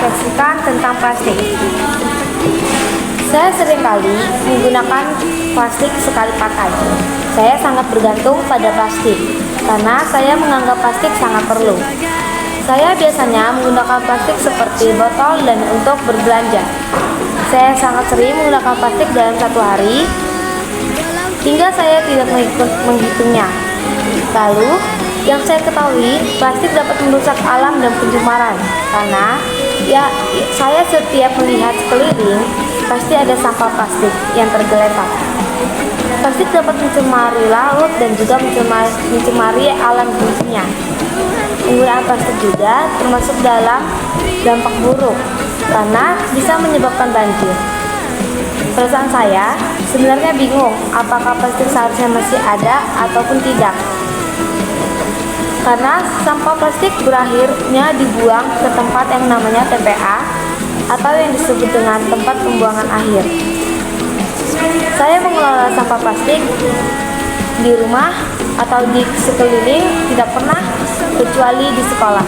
merefleksikan tentang plastik. Saya seringkali menggunakan plastik sekali pakai. Saya sangat bergantung pada plastik karena saya menganggap plastik sangat perlu. Saya biasanya menggunakan plastik seperti botol dan untuk berbelanja. Saya sangat sering menggunakan plastik dalam satu hari hingga saya tidak menghitungnya. Lalu, yang saya ketahui, plastik dapat merusak alam dan pencemaran karena saya setiap melihat sekeliling pasti ada sampah plastik yang tergeletak. Plastik dapat mencemari laut dan juga mencemari alam fungsinya. Penggunaan plastik juga termasuk dalam dampak buruk karena bisa menyebabkan banjir. Perasaan saya sebenarnya bingung apakah plastik seharusnya masih ada ataupun tidak. Karena sampah plastik berakhirnya dibuang ke tempat yang namanya TPA atau yang disebut dengan tempat pembuangan akhir. Saya mengelola sampah plastik di rumah atau di sekeliling tidak pernah kecuali di sekolah.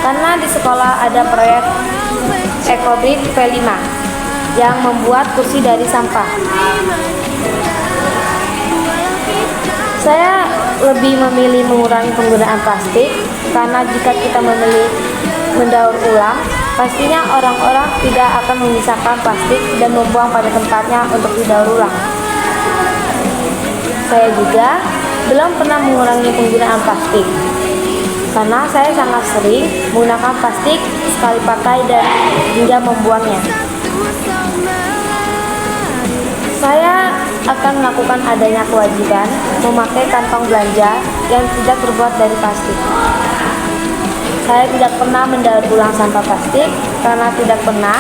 Karena di sekolah ada proyek Ecobrick V5 yang membuat kursi dari sampah. Saya lebih memilih mengurangi penggunaan plastik karena jika kita memilih mendaur ulang, pastinya orang-orang tidak akan memisahkan plastik dan membuang pada tempatnya untuk didaur ulang. Saya juga belum pernah mengurangi penggunaan plastik karena saya sangat sering menggunakan plastik sekali pakai dan hingga membuangnya. Saya akan melakukan adanya kewajiban memakai kantong belanja yang tidak terbuat dari plastik. Saya tidak pernah mendaur ulang sampah plastik karena tidak pernah.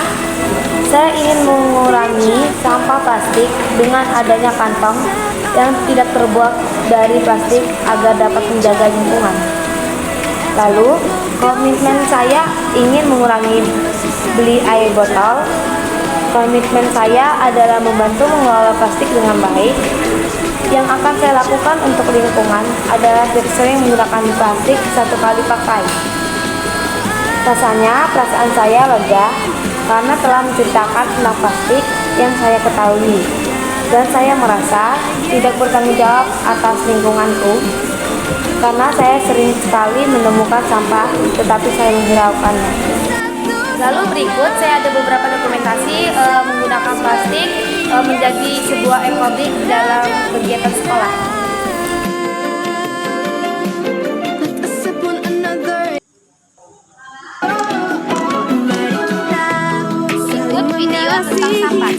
Saya ingin mengurangi sampah plastik dengan adanya kantong yang tidak terbuat dari plastik agar dapat menjaga lingkungan. Lalu, komitmen saya ingin mengurangi beli air botol. Komitmen saya adalah membantu mengelola plastik dengan baik. Yang akan saya lakukan untuk lingkungan adalah sering menggunakan plastik satu kali pakai. Rasanya perasaan saya lega karena telah menceritakan tentang plastik yang saya ketahui. Dan saya merasa tidak bertanggung jawab atas lingkunganku karena saya sering sekali menemukan sampah tetapi saya menghiraukannya. Lalu berikut saya ada beberapa dokumentasi menggunakan plastik menjadi sebuah ecobrick dalam kegiatan sekolah. Berikut video tentang sampah.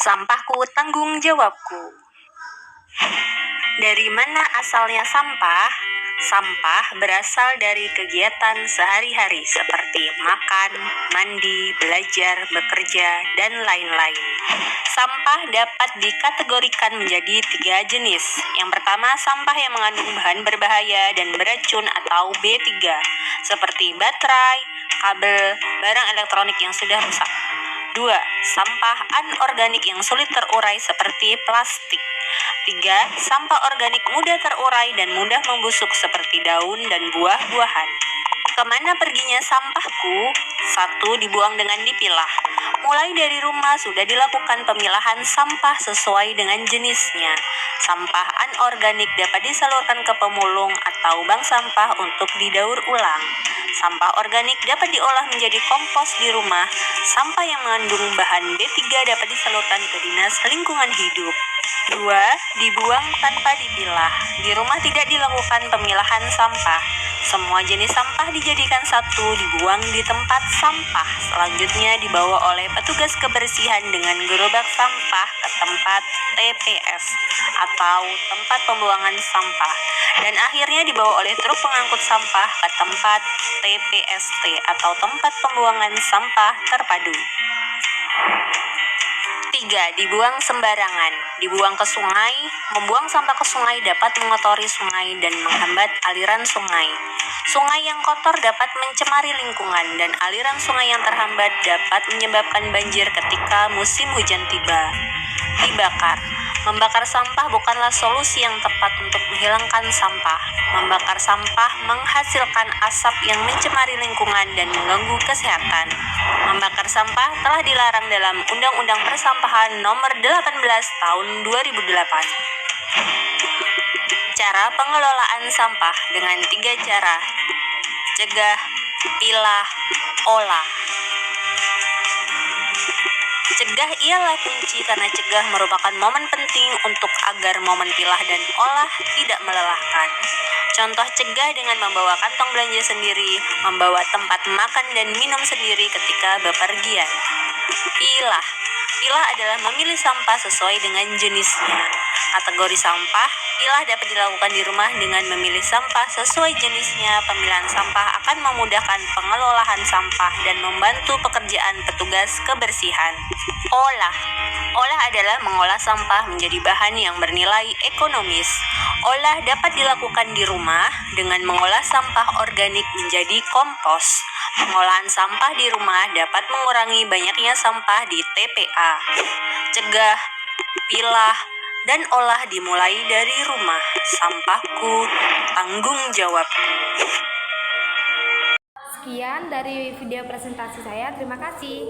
Sampahku tanggung jawabku. Dari mana asalnya sampah? Sampah berasal dari kegiatan sehari-hari seperti makan, mandi, belajar, bekerja, dan lain-lain. Sampah dapat dikategorikan menjadi 3 jenis. Yang pertama, sampah yang mengandung bahan berbahaya dan beracun atau B3, seperti baterai, kabel, barang elektronik yang sudah rusak. 2. Sampah anorganik yang sulit terurai seperti plastik. 3. Sampah organik mudah terurai dan mudah membusuk seperti daun dan buah-buahan. Kemana perginya sampahku? 1. Dibuang dengan dipilah. Mulai dari rumah sudah dilakukan pemilahan sampah sesuai dengan jenisnya. Sampah anorganik dapat disalurkan ke pemulung atau bank sampah untuk didaur ulang. Sampah organik dapat diolah menjadi kompos di rumah. Sampah yang mengandung bahan B3 dapat disalurkan ke Dinas Lingkungan Hidup. 2. Dibuang tanpa dipilah. Di rumah tidak dilakukan pemilahan sampah. Semua jenis sampah dijadikan satu, dibuang di tempat sampah. Selanjutnya dibawa oleh petugas kebersihan dengan gerobak sampah ke tempat TPS atau tempat pembuangan sampah. Dan akhirnya dibawa oleh truk pengangkut sampah ke tempat TPST atau tempat pembuangan sampah terpadu. 3. Dibuang sembarangan. Dibuang ke sungai. Membuang sampah ke sungai dapat mengotori sungai dan menghambat aliran sungai. Sungai yang kotor dapat mencemari lingkungan dan aliran sungai yang terhambat dapat menyebabkan banjir ketika musim hujan tiba. Dibakar. Membakar sampah bukanlah solusi yang tepat untuk menghilangkan sampah. Membakar sampah menghasilkan asap yang mencemari lingkungan dan mengganggu kesehatan. Membakar sampah telah dilarang dalam Undang-Undang Persampahan Nomor 18 Tahun 2008. Cara pengelolaan sampah dengan 3 cara: cegah, pilah, olah. Cegah ialah kunci karena cegah merupakan momen penting untuk agar momen pilah dan olah tidak melelahkan. Contoh cegah dengan membawa kantong belanja sendiri, membawa tempat makan dan minum sendiri ketika bepergian. Pilah. Pilah adalah memilih sampah sesuai dengan jenisnya. Kategori sampah, pilah dapat dilakukan di rumah dengan memilih sampah sesuai jenisnya. Pemilihan sampah akan memudahkan pengelolaan sampah dan membantu pekerjaan petugas kebersihan. Olah. Olah adalah mengolah sampah menjadi bahan yang bernilai ekonomis. Olah dapat dilakukan di rumah dengan mengolah sampah organik menjadi kompos. Pengolahan sampah di rumah dapat mengurangi banyaknya sampah di TPA. Cegah, pilah, dan olah dimulai dari rumah. Sampahku, tanggung jawabku. Sekian dari video presentasi saya. Terima kasih.